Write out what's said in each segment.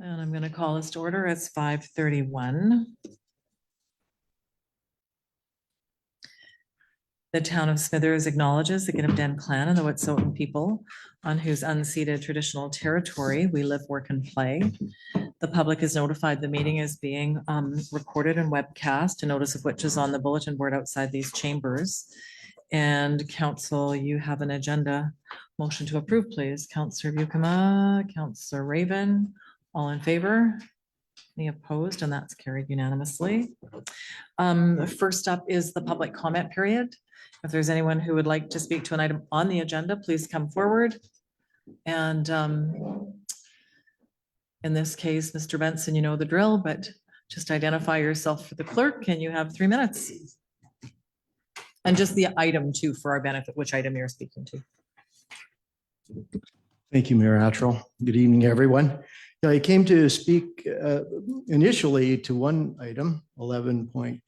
And I'm going to call us to order. It's 5:31. The town of Smithers acknowledges the Ginnam clan and the Wet'suwet'en people on whose unceded traditional territory we live, work, and play. The public is notified the meeting is being recorded and webcast, a notice of which is on the bulletin board outside these chambers. And council, you have an agenda motion to approve, please. Councillor Bucama, Councillor Raven, all in favor? Any opposed? And that's carried unanimously. First up is the public comment period. If there's anyone who would like to speak to an item on the agenda, please come forward. And in this case, Mr. Benson, you know the drill, but just identify yourself for the clerk and you have 3 minutes. And just the item too, for our benefit, which item you're speaking to. Thank you, Mayor Attrell. Good evening, everyone. Yeah, I came to speak initially to one item, 11 point,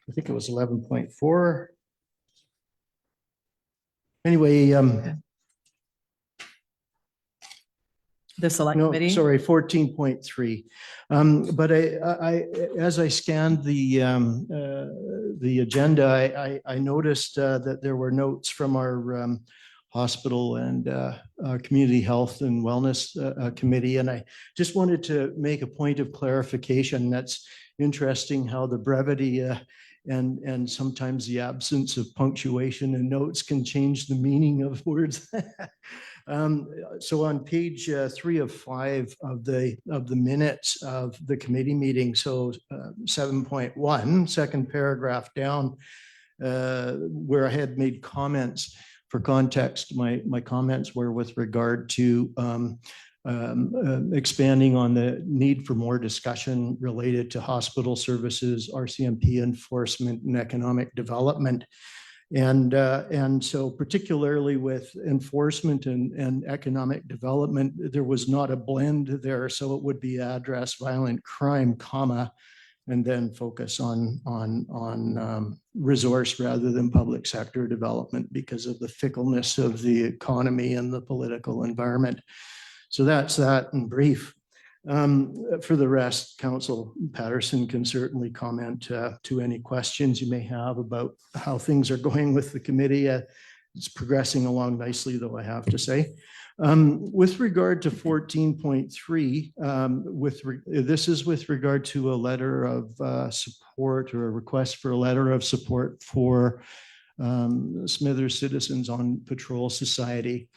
I think it was 11.4. Anyway, The select no, committee. sorry, 14.3. But I, as I scanned the agenda, I noticed that there were notes from our hospital and community health and wellness committee. And I just wanted to make a point of clarification. That's interesting how the brevity and sometimes the absence of punctuation and notes can change the meaning of words. So on page 3 of 5 of the minutes of the committee meeting, so 7.1, second paragraph down, where I had made comments. For context, my comments were with regard to expanding on the need for more discussion related to hospital services, RCMP enforcement, and economic development. And so particularly with enforcement and economic development, there was not a blend there. So it would be address violent crime, comma, and then focus on resource rather than public sector development because of the fickleness of the economy and the political environment. So that's that in brief. For the rest, Council Patterson can certainly comment to any questions you may have about how things are going with the committee. It's progressing along nicely, though, I have to say. With regard to 14.3, this is with regard to a letter of support or a request for a letter of support for Smithers Citizens on Patrol Society.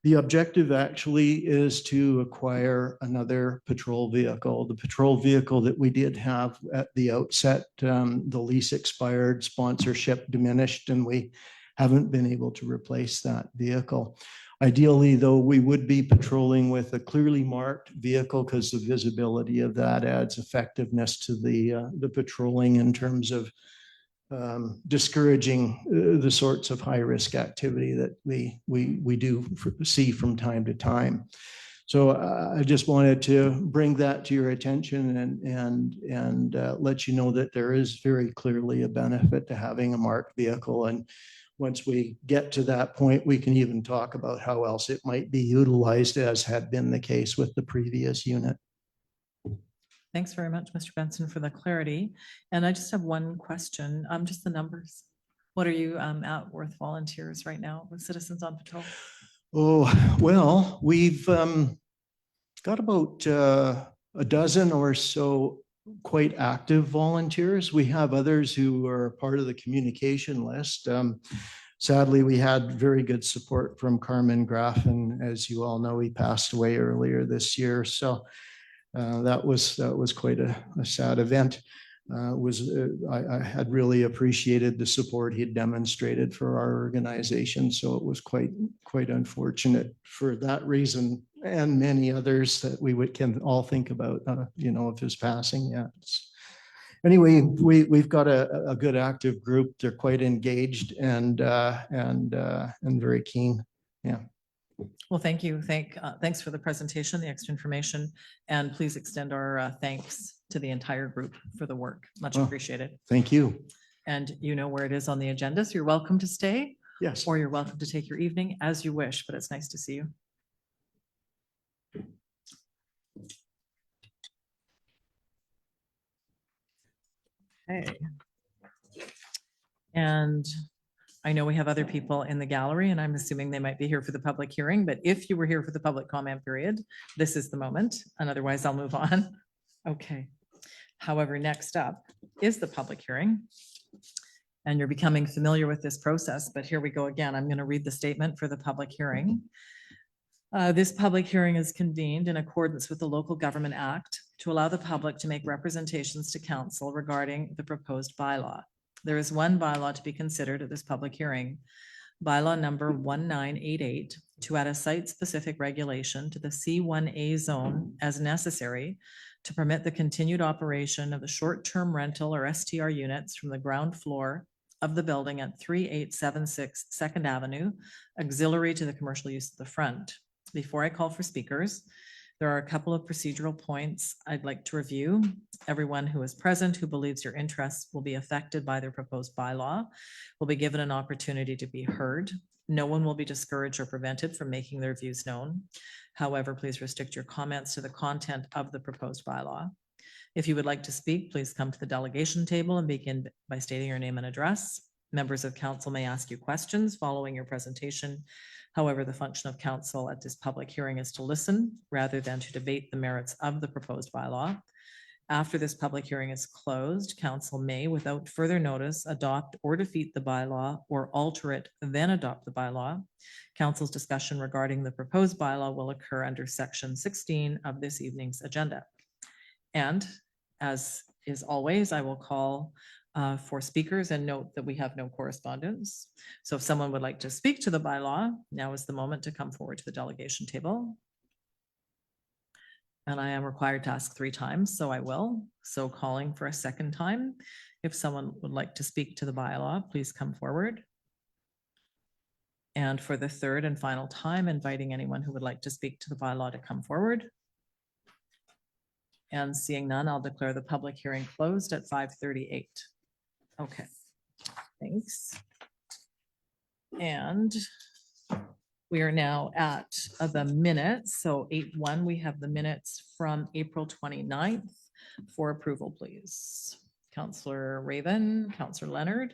The objective actually is to acquire another patrol vehicle. The patrol vehicle that we did have at the outset, the lease expired, sponsorship diminished, and we haven't been able to replace that vehicle. Ideally, though, we would be patrolling with a clearly marked vehicle because the visibility of that adds effectiveness to the patrolling in terms of discouraging the sorts of high-risk activity that we do see from time to time. So I just wanted to bring that to your attention and let you know that there is very clearly a benefit to having a marked vehicle. And once we get to that point, we can even talk about how else it might be utilized, as had been the case with the previous unit. Thanks very much, Mr. Benson, for the clarity. And I just have one question, just the numbers. What are you at Worth volunteers right now with Citizens on Patrol? Oh, well, we've got about a dozen or so quite active volunteers. We have others who are part of the communication list. Sadly, we had very good support from Carmen Graff, and as you all know, he passed away earlier this year. So that was quite a sad event. I had really appreciated the support he had demonstrated for our organization. So it was quite unfortunate for that reason and many others that we can all think about, of his passing. Yeah. Anyway, we've got a good active group. They're quite engaged and very keen. Yeah. Well, thank you. Thanks for the presentation, the extra information, and please extend our thanks to the entire group for the work. Much appreciated. Thank you. And you know where it is on the agenda, so you're welcome to stay. Yes. Or you're welcome to take your evening as you wish, but it's nice to see you. Okay. And I know we have other people in the gallery, and I'm assuming they might be here for the public hearing, but if you were here for the public comment period, this is the moment, and otherwise I'll move on. Okay. However, next up is the public hearing. And you're becoming familiar with this process, but here we go again. I'm going to read the statement for the public hearing. This public hearing is convened in accordance with the Local Government Act to allow the public to make representations to council regarding the proposed bylaw. There is one bylaw to be considered at this public hearing. Bylaw number 1988 to add a site-specific regulation to the C1A zone as necessary to permit the continued operation of the short-term rental or STR units from the ground floor of the building at 3876 Second Avenue, auxiliary to the commercial use of the front. Before I call for speakers, there are a couple of procedural points I'd like to review. Everyone who is present who believes your interests will be affected by their proposed bylaw will be given an opportunity to be heard. No one will be discouraged or prevented from making their views known. However, please restrict your comments to the content of the proposed bylaw. If you would like to speak, please come to the delegation table and begin by stating your name and address. Members of council may ask you questions following your presentation. However, the function of council at this public hearing is to listen rather than to debate the merits of the proposed bylaw. After this public hearing is closed, council may, without further notice, adopt or defeat the bylaw or alter it, then adopt the bylaw. Council's discussion regarding the proposed bylaw will occur under section 16 of this evening's agenda. And as is always, I will call for speakers and note that we have no correspondence. So if someone would like to speak to the bylaw, now is the moment to come forward to the delegation table. And I am required to ask 3 times, so I will. So calling for a second time. If someone would like to speak to the bylaw, please come forward. And for the third and final time, inviting anyone who would like to speak to the bylaw to come forward. And seeing none, I'll declare the public hearing closed at 5:38. Okay, thanks. And we are now at the minutes. So 8:1, we have the minutes from April 29th for approval, please. Councillor Raven, Councillor Leonard,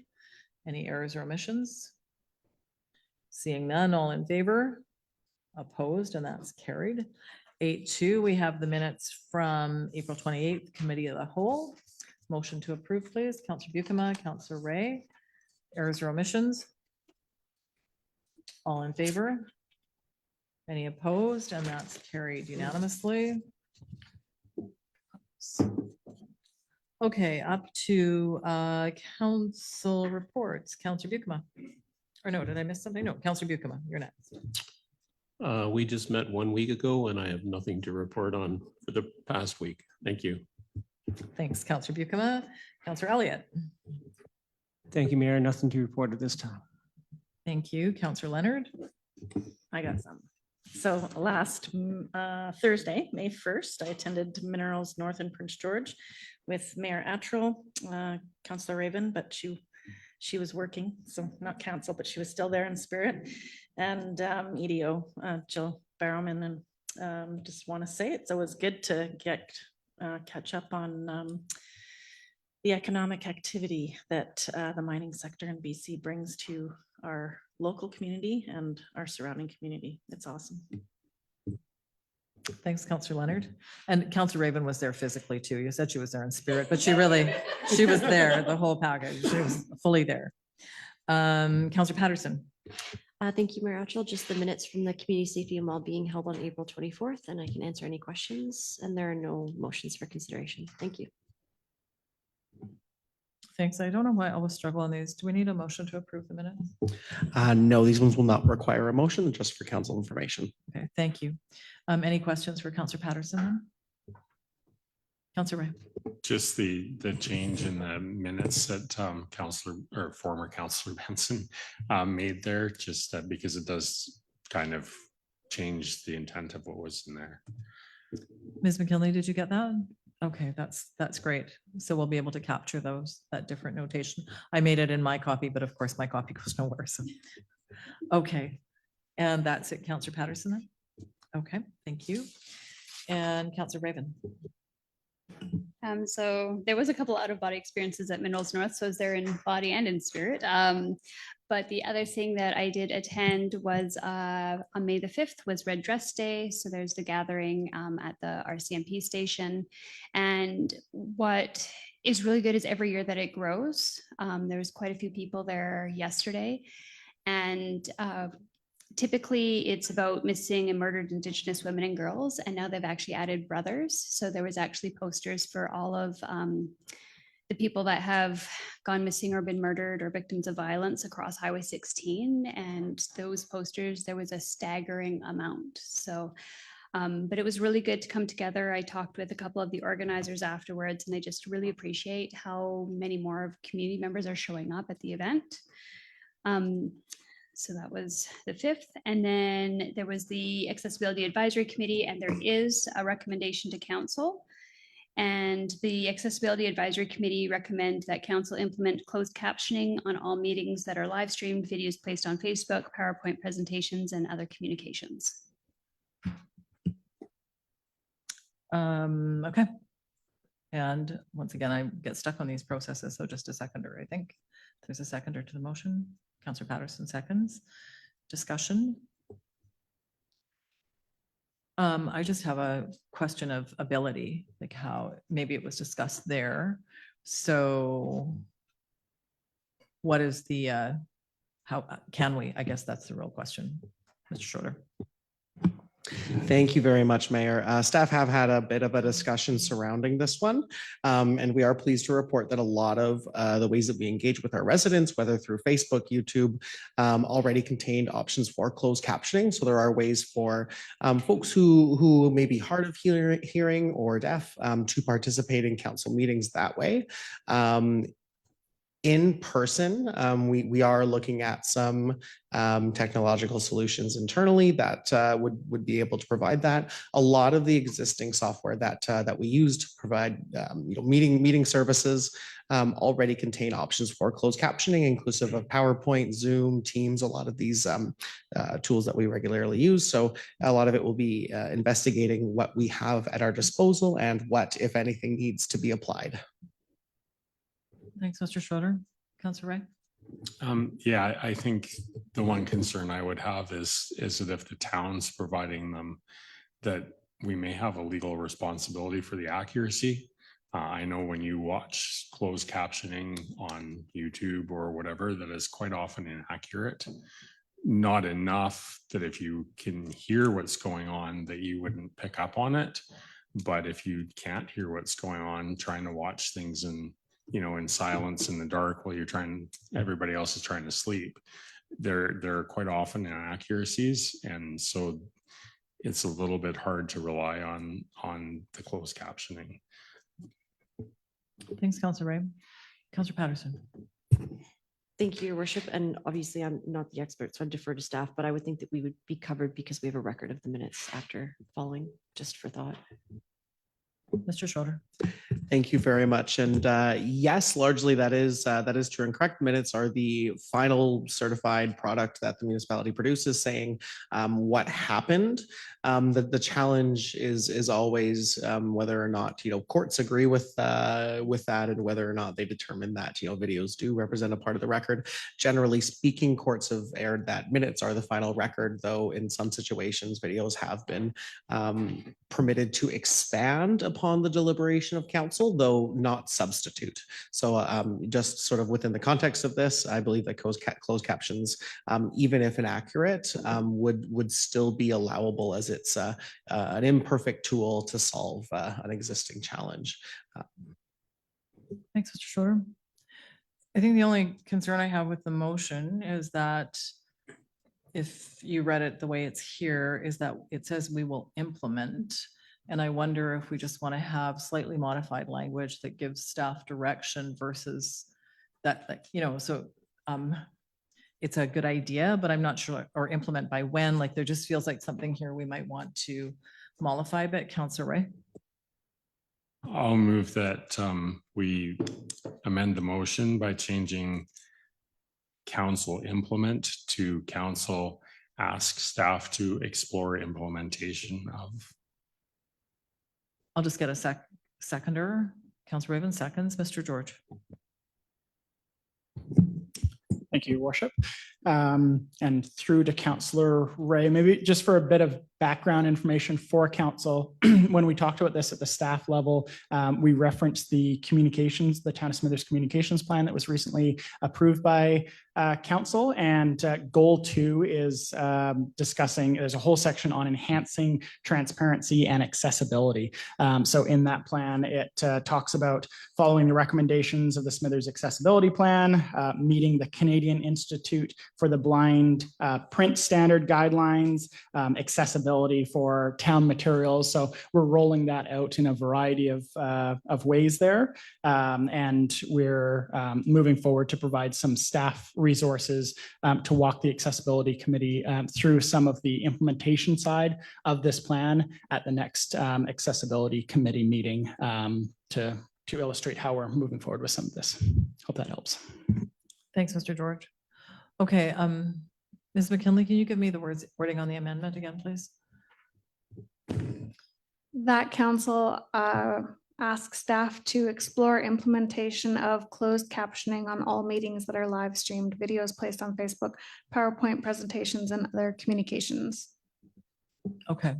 any errors or omissions? Seeing none, all in favor? Opposed, and that's carried. 8:2, we have the minutes from April 28th, Committee of the Whole. Motion to approve, please. Councillor Bucama, Councillor Ray. Errors or omissions? All in favor? Any opposed? And that's carried unanimously. Okay, up to council reports. Councillor Bucama. Or no, did I miss something? No, Councillor Bucama, you're next. We just met 1 week ago and I have nothing to report on for the past week. Thank you. Thanks, Councillor Bucama. Councillor Elliott. Thank you, Mayor. Nothing to report at this time. Thank you. Councillor Leonard. I got some. So last Thursday, May 1st, I attended Minerals North in Prince George with Mayor Attrell, Councillor Raven, but she was working, so not council, but she was still there in spirit. And EDO, Jill Barrowman, and just want to say it's always good to catch up on the economic activity that the mining sector in BC brings to our local community and our surrounding community. It's awesome. Thanks, Councillor Leonard. And Councillor Raven was there physically too. You said she was there in spirit, but she was there, the whole package. She was fully there. Councillor Patterson. Thank you, Mayor Atchell. Just the minutes from the Community Safety and Wellbeing held on April 24th, and I can answer any questions, and there are no motions for consideration. Thank you. Thanks. I don't know why I always struggle on these. Do we need a motion to approve the minutes? No, these ones will not require a motion, just for council information. Okay, thank you. Any questions for Councillor Patterson? Councillor Ray. Just the change in the minutes that Councillor or former Councillor Benson made there, just because it does kind of change the intent of what was in there. Ms. McKinley, did you get that? Okay, that's great. So we'll be able to capture that different notation. I made it in my copy, but of course my copy goes nowhere. So, okay. And that's it, Councillor Patterson then? Okay, thank you. And Councillor Raven. So there was a couple out of body experiences at Minerals North, so I was there in body and in spirit. But the other thing that I did attend was on May the 5th was Red Dress Day. So there's the gathering at the RCMP station. And what is really good is every year that it grows. There's quite a few people there yesterday. And typically it's about missing and murdered Indigenous women and girls, and now they've actually added brothers. So there was actually posters for all of the people that have gone missing or been murdered or victims of violence across Highway 16. And those posters, there was a staggering amount. So, but it was really good to come together. I talked with a couple of the organizers afterwards, and they just really appreciate how many more of community members are showing up at the event. So that was the 5th. And then there was the Accessibility Advisory Committee, and there is a recommendation to council. And the Accessibility Advisory Committee recommend that council implement closed captioning on all meetings that are live streamed, videos placed on Facebook, PowerPoint presentations, and other communications. Okay. And once again, I get stuck on these processes, so just a seconder, I think. There's a seconder to the motion. Councillor Patterson seconds. Discussion. I just have a question of ability, like how maybe it was discussed there. So what is the, how can we, I guess that's the real question, Mr. Schroeder. Thank you very much, Mayor. Staff have had a bit of a discussion surrounding this one, and we are pleased to report that a lot of the ways that we engage with our residents, whether through Facebook, YouTube, already contained options for closed captioning. So there are ways for folks who may be hard of hearing or deaf to participate in council meetings that way. In person, we are looking at some technological solutions internally that would be able to provide that. A lot of the existing software that we use to provide meeting services already contain options for closed captioning, inclusive of PowerPoint, Zoom, Teams, a lot of these tools that we regularly use. So a lot of it will be investigating what we have at our disposal and what, if anything, needs to be applied. Thanks, Mr. Schroeder. Councillor Ray. Yeah, I think the one concern I would have is that if the town's providing them, that we may have a legal responsibility for the accuracy. I know when you watch closed captioning on YouTube or whatever, that is quite often inaccurate. Not enough that if you can hear what's going on, that you wouldn't pick up on it. But if you can't hear what's going on, trying to watch things in silence in the dark while everybody else is trying to sleep, there are quite often inaccuracies. And so it's a little bit hard to rely on the closed captioning. Thanks, Councillor Ray. Councillor Patterson. Thank you, Your Worship. And obviously I'm not the expert, so I defer to staff, but I would think that we would be covered because we have a record of the minutes after following, just for thought. Mr. Schroeder. Thank you very much. And yes, largely that is true. And correct minutes are the final certified product that the municipality produces, saying what happened. The challenge is always whether or not courts agree with that, and whether or not they determine that videos do represent a part of the record. Generally speaking, courts have aired that minutes are the final record, though in some situations videos have been permitted to expand upon the deliberation of council, though not substitute. So just sort of within the context of this, I believe that closed captions, even if inaccurate, would still be allowable, as it's an imperfect tool to solve an existing challenge. Thanks, Mr. Schroeder. I think the only concern I have with the motion is that if you read it the way it's here, is that it says we will implement. And I wonder if we just want to have slightly modified language that gives staff direction versus that, so it's a good idea, but I'm not sure, or implement by when. Like there just feels like something here we might want to mollify a bit. Councillor Ray. I'll move that we amend the motion by changing council implement to council ask staff to explore implementation of. I'll just get a Seconder, Councillor Raven seconds, Mr. George. Thank you, Your Worship. And through to Councillor Ray, maybe just for a bit of background information for council, when we talked about this at the staff level, we referenced the communications, the Town of Smithers communications plan that was recently approved by council. And goal 2 is discussing, there's a whole section on enhancing transparency and accessibility. So in that plan, it talks about following the recommendations of the Smithers Accessibility Plan, meeting the Canadian Institute for the Blind print standard guidelines, accessibility for town materials. So we're rolling that out in a variety of ways there. And we're moving forward to provide some staff resources to walk the accessibility committee through some of the implementation side of this plan at the next accessibility committee meeting to illustrate how we're moving forward with some of this. Hope that helps. Thanks, Mr. George. Okay, Ms. McKinley, can you give me the wording on the amendment again, please? That council asks staff to explore implementation of closed captioning on all meetings that are live streamed, videos placed on Facebook, PowerPoint presentations, and other communications. Okay,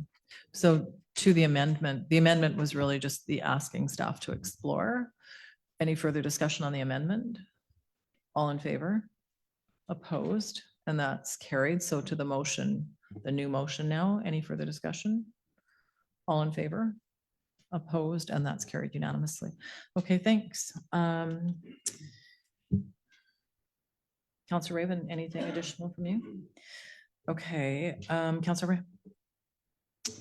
so to the amendment was really just the asking staff to explore. Any further discussion on the amendment? All in favor? Opposed? And that's carried. So to the motion, the new motion now, any further discussion? All in favor? Opposed? And that's carried unanimously. Okay, thanks. Councillor Raven, anything additional from you? Okay, Councillor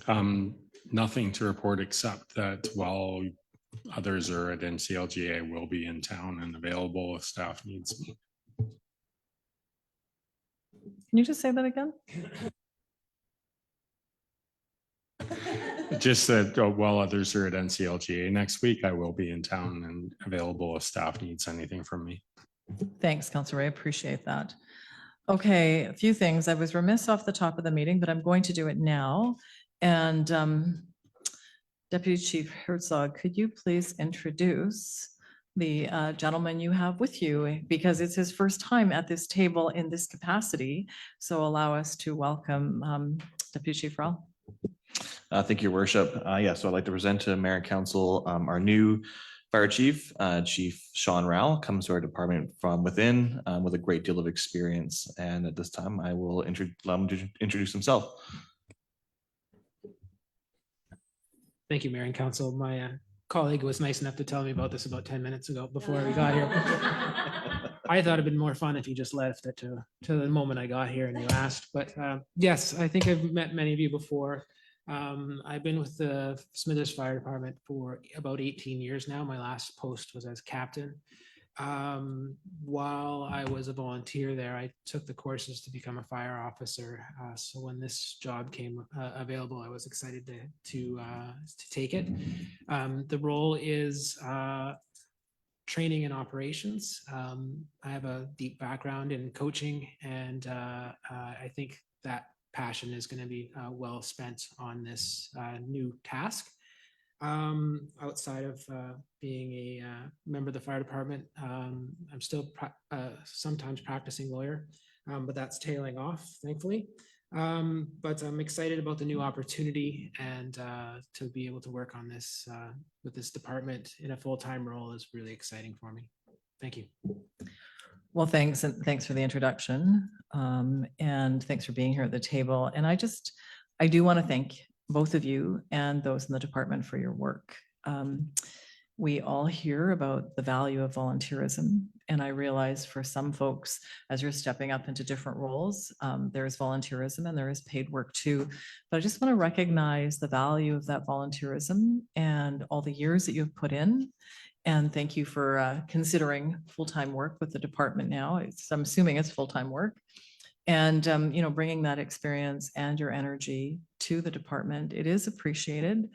Ray. Nothing to report except that while others are at NCLGA, I will be in town and available if staff needs me. Can you just say that again? Just that while others are at NCLGA next week, I will be in town and available if staff needs anything from me. Thanks, Councillor Ray. Appreciate that. Okay, a few things. I was remiss off the top of the meeting, but I'm going to do it now. And Deputy Chief Herzog, could you please introduce the gentleman you have with you, because it's his first time at this table in this capacity. So allow us to welcome Deputy Chief Rowell. Thank you, Your Worship. So I'd like to present to Mayor and Council our new Fire Chief, Chief Sean Rowell, comes to our department from within with a great deal of experience. And at this time, I will allow him to introduce himself. Thank you, Mayor and Council. My colleague was nice enough to tell me about this about 10 minutes ago before we got here. I thought it'd been more fun if you just left it to the moment I got here and you asked. But yes, I think I've met many of you before. I've been with the Smithers Fire Department for about 18 years now. My last post was as captain. While I was a volunteer there, I took the courses to become a fire officer. So when this job came available, I was excited to take it. The role is training and operations. I have a deep background in coaching, and I think that passion is going to be well spent on this new task. Outside of being a member of the fire department, I'm still sometimes practicing lawyer, but that's tailing off, thankfully. But I'm excited about the new opportunity, and to be able to work on this with this department in a full-time role is really exciting for me. Thank you. Well, thanks, and thanks for the introduction, and thanks for being here at the table. And I do want to thank both of you and those in the department for your work. We all hear about the value of volunteerism, and I realize for some folks, as you're stepping up into different roles, there is volunteerism and there is paid work too. But I just want to recognize the value of that volunteerism and all the years that you've put in. And thank you for considering full-time work with the department now. I'm assuming it's full-time work. And, bringing that experience and your energy to the department, it is appreciated.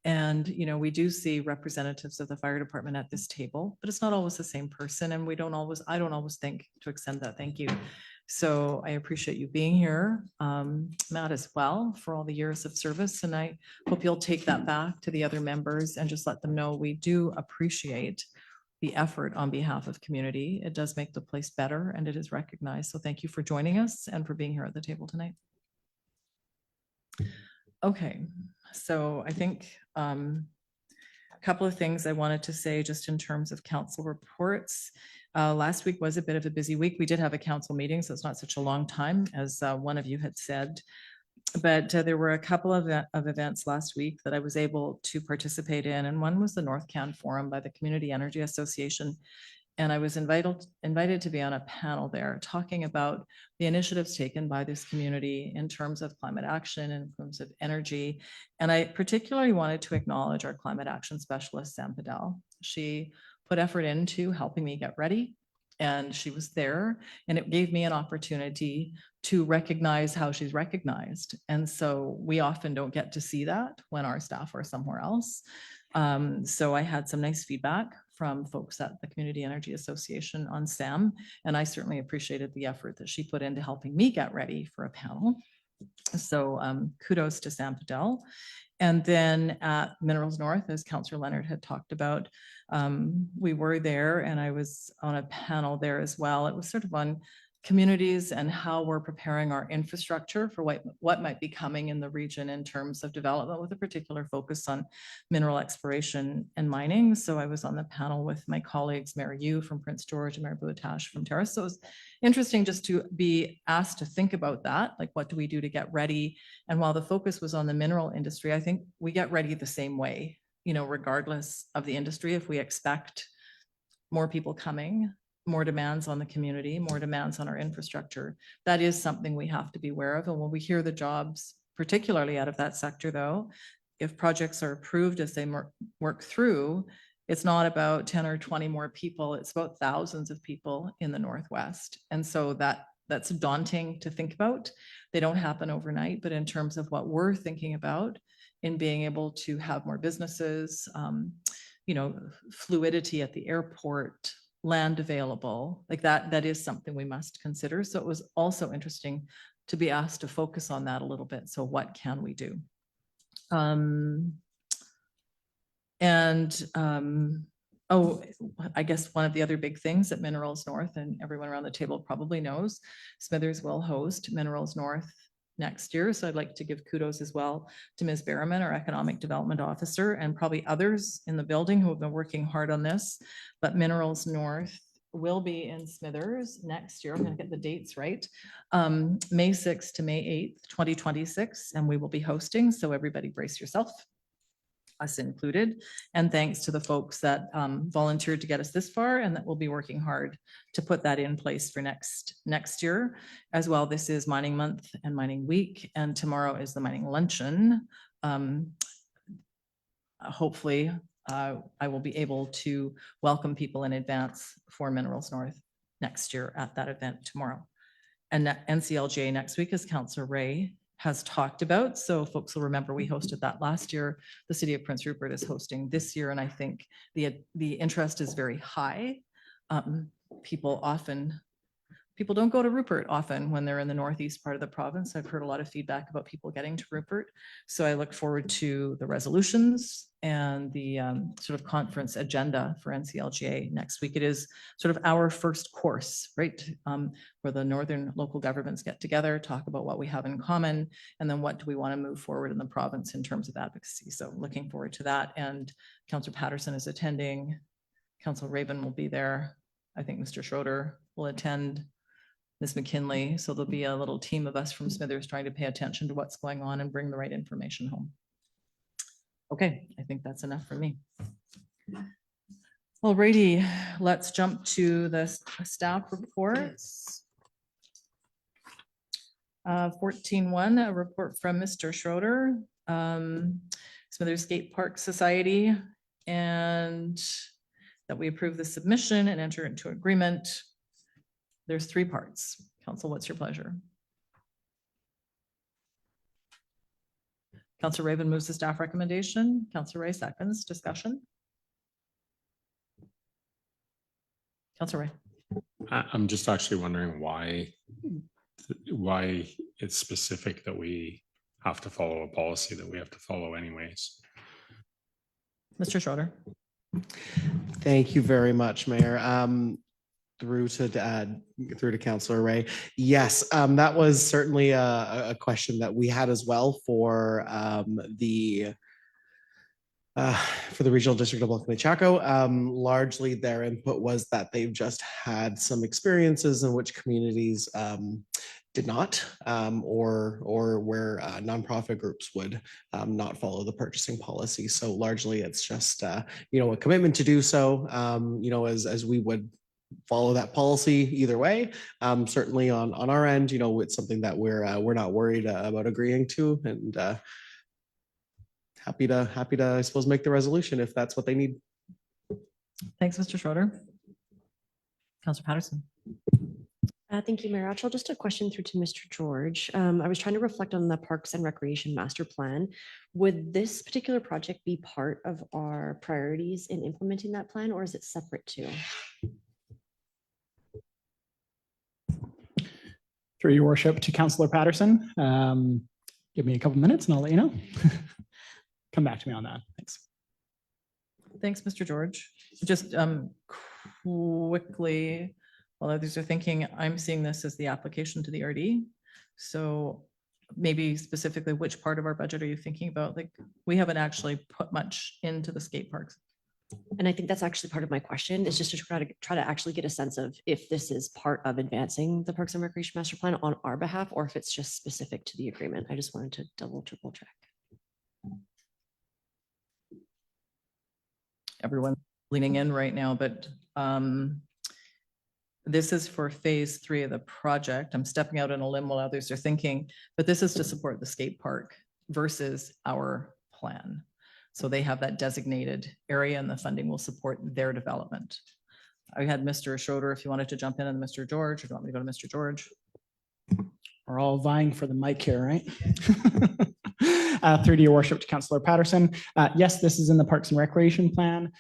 And, we do see representatives of the fire department at this table, but it's not always the same person. And I don't always think to extend that thank you. So I appreciate you being here, Matt, as well, for all the years of service. And I hope you'll take that back to the other members and just let them know we do appreciate the effort on behalf of community. It does make the place better and it is recognized. So thank you for joining us and for being here at the table tonight. Okay, so I think a couple of things I wanted to say just in terms of council reports. Last week was a bit of a busy week. We did have a council meeting, so it's not such a long time as one of you had said. But there were a couple of events last week that I was able to participate in, and one was the North Can Forum by the Community Energy Association. And I was invited to be on a panel there talking about the initiatives taken by this community in terms of climate action, in terms of energy. And I particularly wanted to acknowledge our climate action specialist, Sam Padel. She put effort into helping me get ready, and she was there, and it gave me an opportunity to recognize how she's recognized. And so we often don't get to see that when our staff are somewhere else. So I had some nice feedback from folks at the Community Energy Association on Sam, and I certainly appreciated the effort that she put into helping me get ready for a panel. So kudos to Sam Padel. And then at Minerals North, as Councillor Leonard had talked about, we were there and I was on a panel there as well. It was sort of on communities and how we're preparing our infrastructure for what might be coming in the region in terms of development, with a particular focus on mineral exploration and mining. So I was on the panel with my colleagues, Mayor Yu from Prince George and Mayor Bouatache from Terrace. So it was interesting just to be asked to think about that, like what do we do to get ready? And while the focus was on the mineral industry, I think we get ready the same way, you know, regardless of the industry. If we expect more people coming, more demands on the community, more demands on our infrastructure, that is something we have to be aware of. And when we hear the jobs, particularly out of that sector though, if projects are approved as they work through, it's not about 10 or 20 more people, it's about thousands of people in the Northwest. And so that's daunting to think about. They don't happen overnight, but in terms of what we're thinking about in being able to have more businesses, you know, fluidity at the airport, land available, like that is something we must consider. So it was also interesting to be asked to focus on that a little bit. So what can we do? Oh, I guess one of the other big things at Minerals North, and everyone around the table probably knows, Smithers will host Minerals North next year. So I'd like to give kudos as well to Ms. Berriman, our Economic Development Officer, and probably others in the building who have been working hard on this. But Minerals North will be in Smithers next year. I'm going to get the dates right. May 6th to May 8th, 2026, and we will be hosting. So everybody brace yourself, us included. And thanks to the folks that volunteered to get us this far and that will be working hard to put that in place for next year as well. This is Mining Month and Mining Week, and tomorrow is the Mining Luncheon. Hopefully I will be able to welcome people in advance for Minerals North next year at that event tomorrow. And NCLGA next week, as Councillor Ray has talked about. So folks will remember we hosted that last year. The City of Prince Rupert is hosting this year, and I think the interest is very high. People don't go to Rupert often when they're in the northeast part of the province. I've heard a lot of feedback about people getting to Rupert. So I look forward to the resolutions and the sort of conference agenda for NCLGA next week. It is sort of our first course, right? Where the northern local governments get together, talk about what we have in common, and then what do we want to move forward in the province in terms of advocacy. So looking forward to that. And Councillor Patterson is attending. Councillor Raven will be there. I think Mr. Schroeder will attend. Ms. McKinley. So there'll be a little team of us from Smithers trying to pay attention to what's going on and bring the right information home. Okay, I think that's enough for me. Alrighty, let's jump to the staff reports. 14.1, a report from Mr. Schroeder, Smithers Skate Park Society, and that we approve the submission and enter into agreement. There's 3 parts. Council, what's your pleasure? Councillor Raven moves the staff recommendation. Councillor Ray seconds. Discussion. Councillor Ray. I'm just actually wondering why why it's specific that we have to follow a policy that we have to follow anyways. Mr. Schroeder. Thank you very much, Mayor. Through to Councillor Ray. Yes, that was certainly a question that we had as well for the regional district of Welcome Chaco. Largely their input was that they've just had some experiences in which communities did not, or where nonprofit groups would not follow the purchasing policy. So largely it's just, a commitment to do so, as we would follow that policy either way. Certainly on our end, it's something that we're not worried about agreeing to, and happy to, I suppose, make the resolution if that's what they need. Thanks, Mr. Schroeder. Councillor Patterson. Thank you, Mayor Atchell. Just a question through to Mr. George. I was trying to reflect on the Parks and Recreation Master Plan. Would this particular project be part of our priorities in implementing that plan, or is it separate too? Through your worship to Councillor Patterson. Give me a couple minutes and I'll let you know. Come back to me on that. Thanks. Thanks, Mr. George. Just quickly, while others are thinking, I'm seeing this as the application to the RD. So maybe specifically, which part of our budget are you thinking about? Like, we haven't actually put much into the skate parks. And I think that's actually part of my question, is just to try to actually get a sense of if this is part of advancing the Parks and Recreation Master Plan on our behalf, or if it's just specific to the agreement. I just wanted to triple check. Everyone leaning in right now, but this is for phase 3 of the project. I'm stepping out on a limb while others are thinking, but this is to support the skate park versus our plan. So they have that designated area and the funding will support their development. I had Mr. Schroeder, if you wanted to jump in, and Mr. George, if you want me to go to Mr. George. We're all vying for the mic here, right? Through to your worship to Councillor Patterson. Yes, this is in the Parks and Recreation Plan.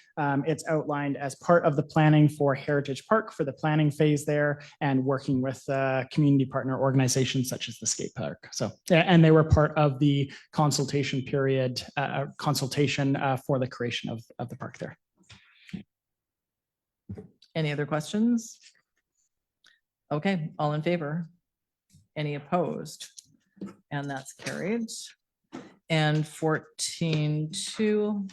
It's outlined as part of the planning for Heritage Park for the planning phase there, and working with community partner organizations such as the skate park. So, and they were part of the consultation period, for the creation of the park there. Any other questions? Okay, all in favor? Any opposed? And that's carried. And 14.2.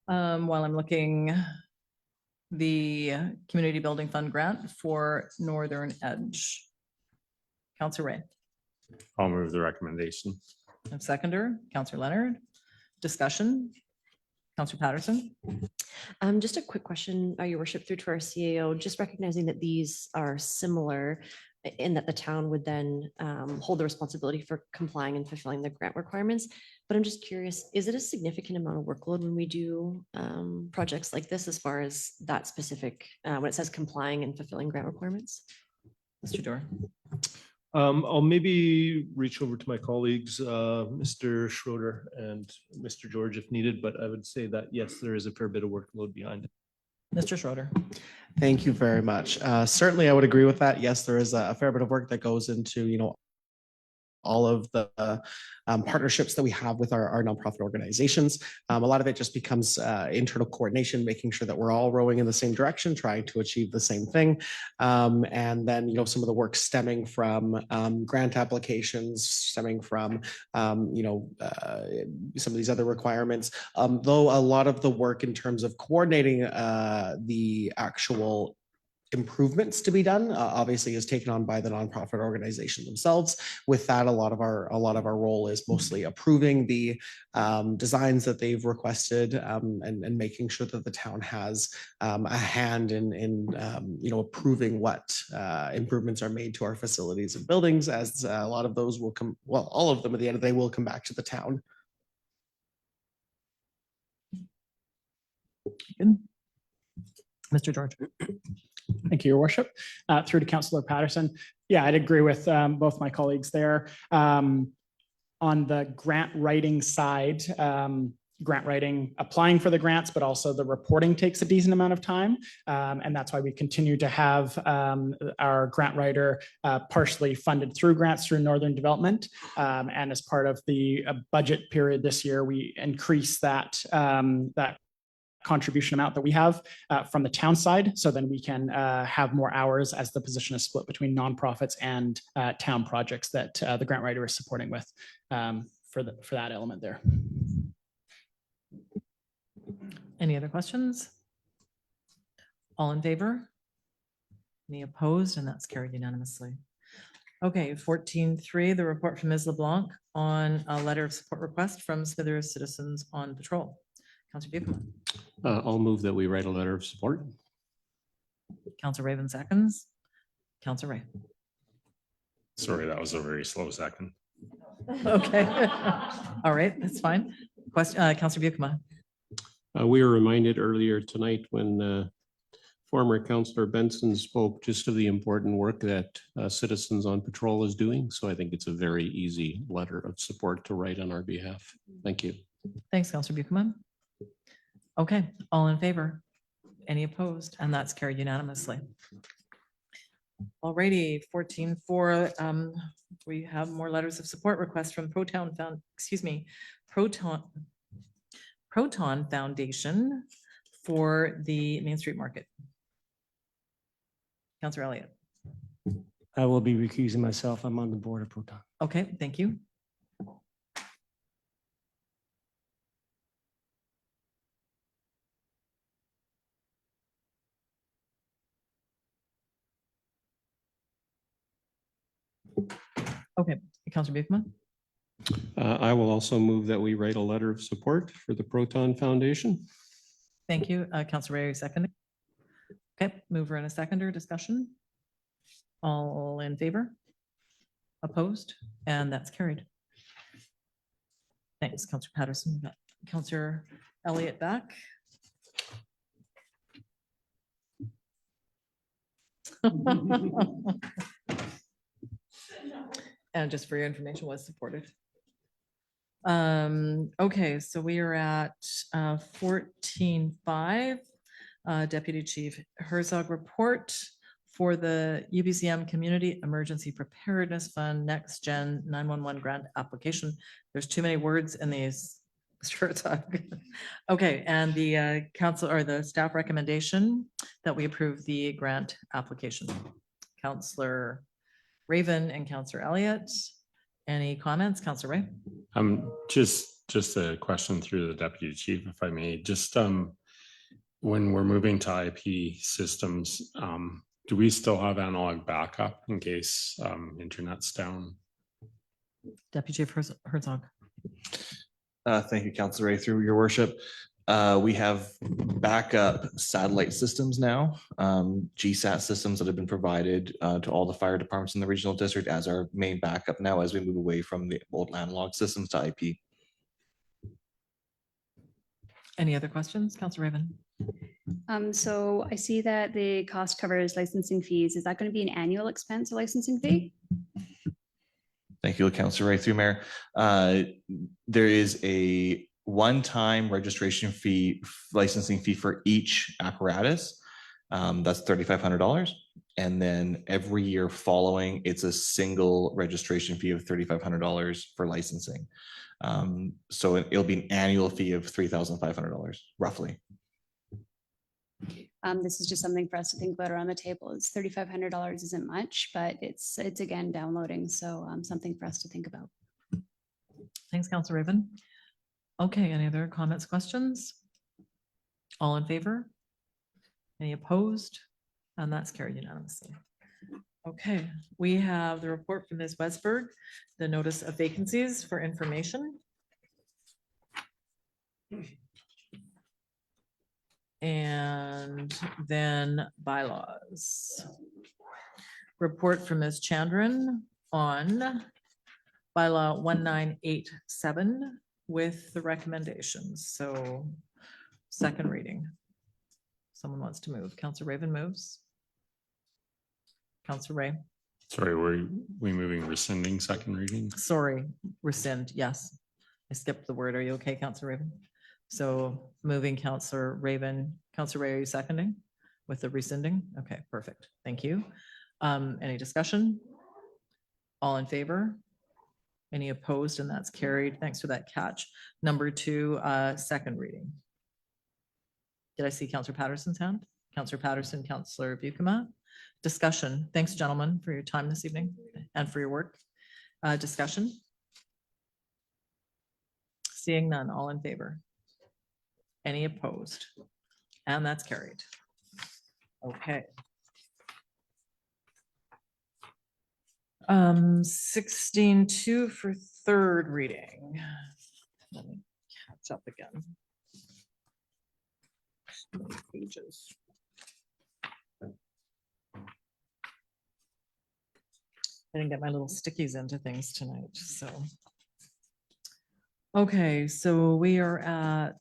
While I'm looking, the Community Building Fund grant for Northern Edge. Councillor Ray. I'll move the recommendation. And seconder, Councillor Leonard. Discussion. Councillor Patterson. Just a quick question, Your Worship, through to our CAO, just recognizing that these are similar in that the town would then hold the responsibility for complying and fulfilling the grant requirements. But I'm just curious, is it a significant amount of workload when we do projects like this, as far as that specific, when it says complying and fulfilling grant requirements? Mr. Dorr. I'll maybe reach over to my colleagues, Mr. Schroeder and Mr. George if needed, but I would say that yes, there is a fair bit of workload behind it. Mr. Schroeder. Thank you very much. Certainly, I would agree with that. Yes, there is a fair bit of work that goes into, all of the partnerships that we have with our nonprofit organizations. A lot of it just becomes internal coordination, making sure that we're all rowing in the same direction, trying to achieve the same thing. And then, some of the work stemming from grant applications, stemming from, some of these other requirements. Though a lot of the work in terms of coordinating the actual improvements to be done obviously is taken on by the nonprofit organization themselves. With that, a lot of our role is mostly approving the designs that they've requested, and making sure that the town has a hand in approving what improvements are made to our facilities and buildings, as a lot of those will come, well, all of them at the end of the day will come back to the town. Good. Mr. George. Thank you, Your Worship. Through to Councillor Patterson. Yeah, I'd agree with both my colleagues there. On the grant writing side, grant writing, applying for the grants, but also the reporting takes a decent amount of time. And that's why we continue to have our grant writer partially funded through grants through Northern Development. And as part of the budget period this year, we increase that contribution amount that we have from the town side. So then we can have more hours as the position is split between nonprofits and town projects that the grant writer is supporting with for that element there. Any other questions? All in favor? Any opposed? And that's carried unanimously. Okay, 14.3, the report from Ms. LeBlanc on a letter of support request from Smithers Citizens on Patrol. Councillor Buckham. I'll move that we write a letter of support. Councillor Raven seconds. Councillor Ray. Sorry, that was a very slow second. Okay. All right, that's fine. Question, Councillor Buckham. We were reminded earlier tonight when former Councillor Benson spoke just of the important work that Citizens on Patrol is doing. So I think it's a very easy letter of support to write on our behalf. Thank you. Thanks, Councillor Buckham. Okay, all in favor? Any opposed? And that's carried unanimously. Alrighty, 14.4, we have more letters of support requests from Proton Foundation for the Main Street Market. Councillor Elliott. I will be recusing myself. I'm on the board of Proton. Okay, thank you. Okay, Councillor Buckham. I will also move that we write a letter of support for the Proton Foundation. Thank you. Councillor Ray, second. Okay, mover and a seconder, discussion. All in favor? Opposed? And that's carried. Thanks, Councillor Patterson. We got Councillor Elliott back. And just for your information, was supported. Okay, so we are at 14.5, Deputy Chief Herzog report for the UBCM Community Emergency Preparedness Fund Next Gen 911 grant application. There's too many words in these. Mr. Herzog. Okay, and the council or the staff recommendation that we approve the grant application. Councillor Raven and Councillor Elliott. Any comments, Councillor Ray? Just a question through the deputy chief, if I may. Just when we're moving to IP systems, do we still have analog backup in case internet's down? Deputy Chief Herzog. Thank you, Councilor Ray, through your worship. We have backup satellite systems now, GSAT systems that have been provided to all the fire departments in the regional district as our main backup now as we move away from the old analog systems to IP. Any other questions, Councillor Raven? So I see that the cost covers licensing fees. Is that going to be an annual expense, a licensing fee? Thank you, Councilor Ray, through Mayor. There is a one-time registration fee, licensing fee for each apparatus. That's $3,500. And then every year following, it's a single registration fee of $3,500 for licensing. So it'll be an annual fee of $3,500, roughly. This is just something for us to think about around the table. It's $3,500 isn't much, but it's again downloading. So something for us to think about. Thanks, Councillor Raven. Okay, any other comments, questions? All in favor? Any opposed? And that's carried unanimously. Okay, we have the report from Ms. Westberg, the notice of vacancies for information. And then bylaws. Report from Ms. Chandran on bylaw 1987 with the recommendations. So second reading. Someone wants to move. Councillor Raven moves. Councillor Ray. Sorry, were we moving rescinding second reading? Sorry, rescind. Yes. I skipped the word. Are you okay, Councillor Raven? So moving Counselor Raven, Counselor Ray, are you seconding with the rescinding? Okay, perfect. Thank you. Any discussion? All in favor? Any opposed? And that's carried. Thanks for that catch. Number 2, second reading. Did I see Counselor Patterson's hand? Counselor Patterson, Counselor Bucama. Discussion. Thanks, gentlemen, for your time this evening and for your work. Discussion. Seeing none, all in favor? Any opposed? And that's carried. Okay. 16.2 for third reading. Let me catch up again. Pages. I didn't get my little stickies into things tonight, so. Okay, so we are at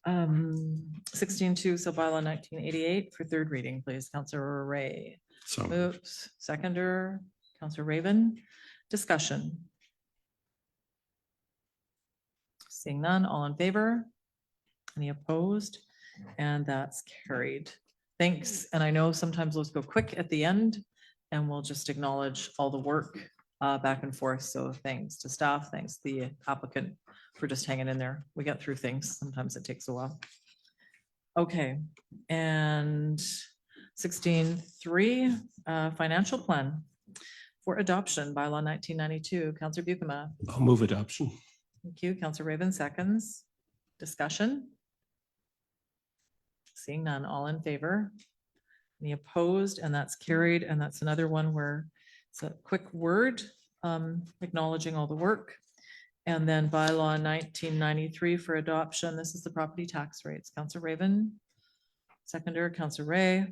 16.2, so bylaw 1988 for third reading, please. Counselor Ray. So Moves, seconder, Counselor Raven. Discussion. Seeing none, all in favor? Any opposed? And that's carried. Thanks. And I know sometimes those go quick at the end, and we'll just acknowledge all the work back and forth. So thanks to staff, thanks to the applicant for just hanging in there. We get through things. Sometimes it takes a while. Okay, and 16.3, financial plan for adoption, bylaw 1992. Counselor Bucama. I'll move adoption. Thank you. Counselor Raven seconds. Discussion. Seeing none, all in favor? Any opposed? And that's carried. And that's another one where it's a quick word, acknowledging all the work. And then bylaw 1993 for adoption. This is the property tax rates. Counselor Raven, seconder, Counselor Ray.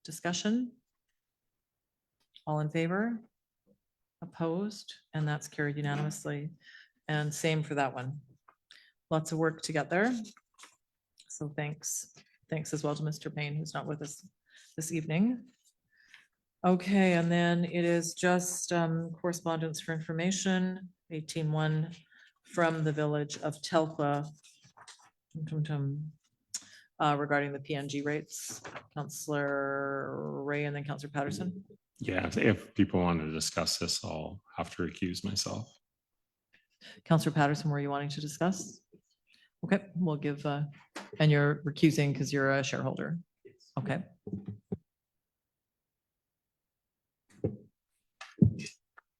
Discussion. All in favor? Opposed? And that's carried unanimously. And same for that one. Lots of work to get there. So thanks. Thanks as well to Mr. Payne, who's not with us this evening. Okay, and then it is just correspondence for information, 18.1 from the village of Telkwa regarding the PNG rates. Counselor Ray and then Counselor Patterson. yeah, if people want to discuss this, I'll have to recuse myself. Counselor Patterson, were you wanting to discuss? Okay, we'll give, and you're recusing because you're a shareholder. Okay.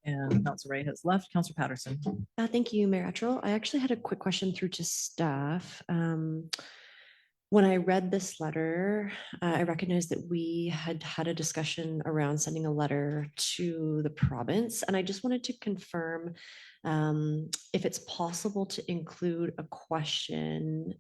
And Counselor Ray has left. Counselor Patterson. Thank you, Mayor Attrell. I actually had a quick question through to staff. When I read this letter, I recognized that we had had a discussion around sending a letter to the province, and I just wanted to confirm if it's possible to include a question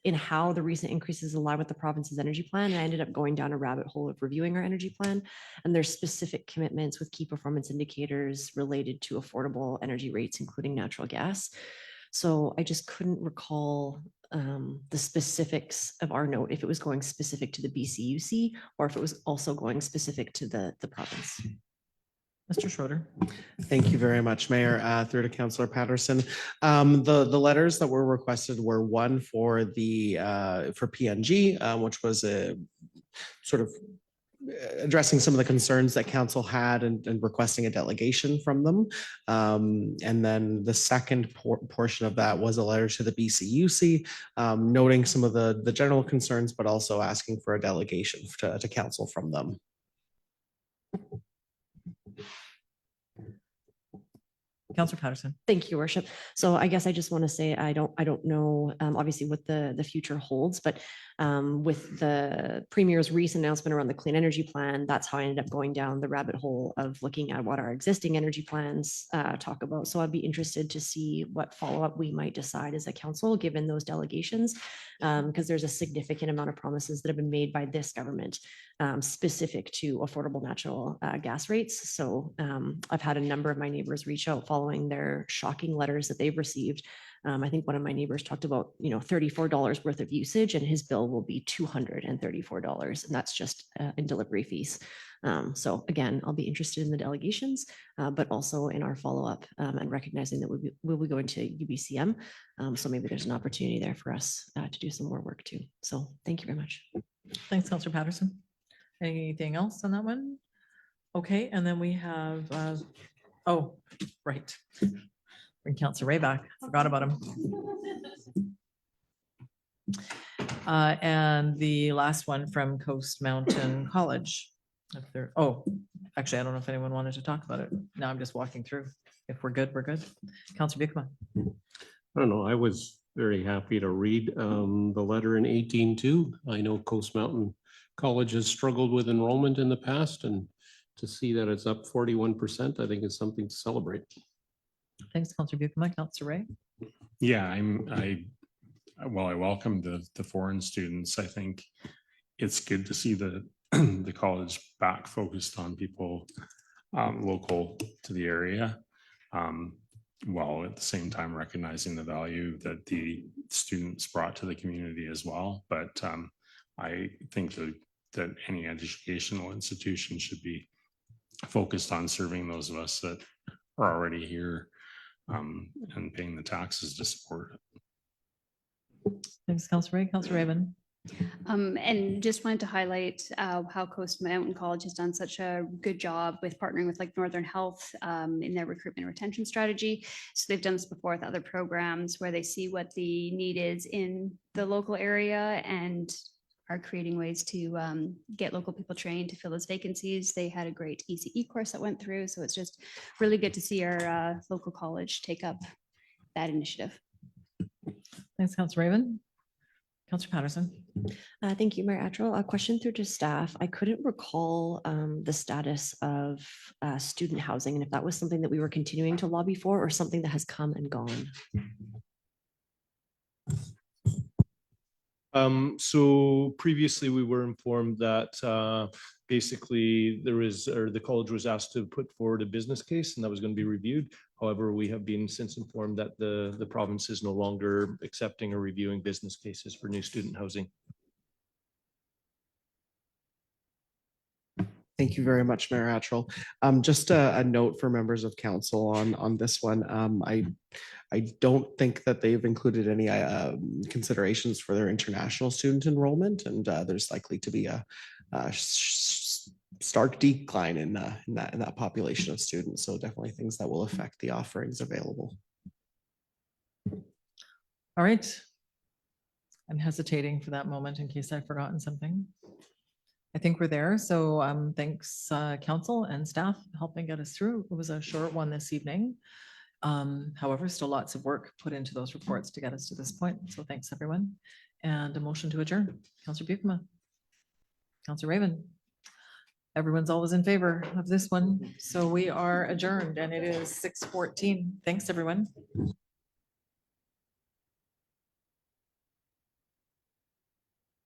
in how the recent increases align with the province's energy plan. And I ended up going down a rabbit hole of reviewing our energy plan, and there's specific commitments with key performance indicators related to affordable energy rates, including natural gas. So I just couldn't recall the specifics of our note, if it was going specific to the BCUC or if it was also going specific to the province. Mr. Schroeder. Thank you very much, Mayor. Through to Councillor Patterson. The letters that were requested were one for the for PNG, which was a sort of addressing some of the concerns that council had and requesting a delegation from them. And then the second portion of that was a letter to the BCUC, noting some of the general concerns, but also asking for a delegation to council from them. Councillor Patterson. Thank you, Worship. So I guess I just want to say I don't know obviously what the future holds, but with the Premier's recent announcement around the clean energy plan, that's how I ended up going down the rabbit hole of looking at what our existing energy plans talk about. So I'd be interested to see what follow-up we might decide as a council, given those delegations, because there's a significant amount of promises that have been made by this government specific to affordable natural gas rates. So I've had a number of my neighbors reach out following following their shocking letters that they've received. I think one of my neighbors talked about, $34 worth of usage and his bill will be $234. And that's just in delivery fees. So again, I'll be interested in the delegations, but also in our follow-up and recognizing that we'll be going to UBCM. So maybe there's an opportunity there for us to do some more work too. So thank you very much. Thanks, Counselor Patterson. Anything else on that one? Okay, and then we have, oh, right. Bring Counselor Ray back. Forgot about him. And the last one from Coast Mountain College. If there, oh, actually, I don't know if anyone wanted to talk about it. Now I'm just walking through. If we're good, we're good. Counselor Bukema. I don't know. I was very happy to read the letter in 18.2. I know Coast Mountain College has struggled with enrollment in the past, and to see that it's up 41%, I think is something to celebrate. Thanks, Counselor Bukema. Counselor Ray. Yeah, I welcome the foreign students. I think it's good to see the the college back focused on people local to the area, while at the same time recognizing the value that the students brought to the community as well. But I think that any educational institution should be focused on serving those of us that are already here and paying the taxes to support it. Thanks, Counselor Ray. Counselor Raven. And just wanted to highlight how Coast Mountain College has done such a good job with partnering with like Northern Health in their recruitment and retention strategy. So they've done this before with other programs where they see what the need is in the local area and are creating ways to get local people trained to fill those vacancies. They had a great ECE course that went through. So it's just really good to see our local college take up that initiative. Thanks, Counselor Raven. Counselor Patterson. Thank you, Mayor Attrell. A question through to staff. I couldn't recall the status of student housing and if that was something that we were continuing to lobby for or something that has come and gone. So previously we were informed that basically the college was asked to put forward a business case and that was going to be reviewed. However, we have been since informed that the province is no longer accepting or reviewing business cases for new student housing. Thank you very much, Mayor Attrell. Just a note for members of council on this one. I don't think that they've included any considerations for their international student enrollment, and there's likely to be a stark decline in that population of students. So definitely things that will affect the offerings available. All right. I'm hesitating for that moment in case I've forgotten something. I think we're there. So thanks council and staff helping get us through. It was a short one this evening. However, still lots of work put into those reports to get us to this point. So thanks everyone. And a motion to adjourn. Counselor Bukema. Counselor Raven. Everyone's always in favor of this one. So we are adjourned and it is 6:14. Thanks, everyone.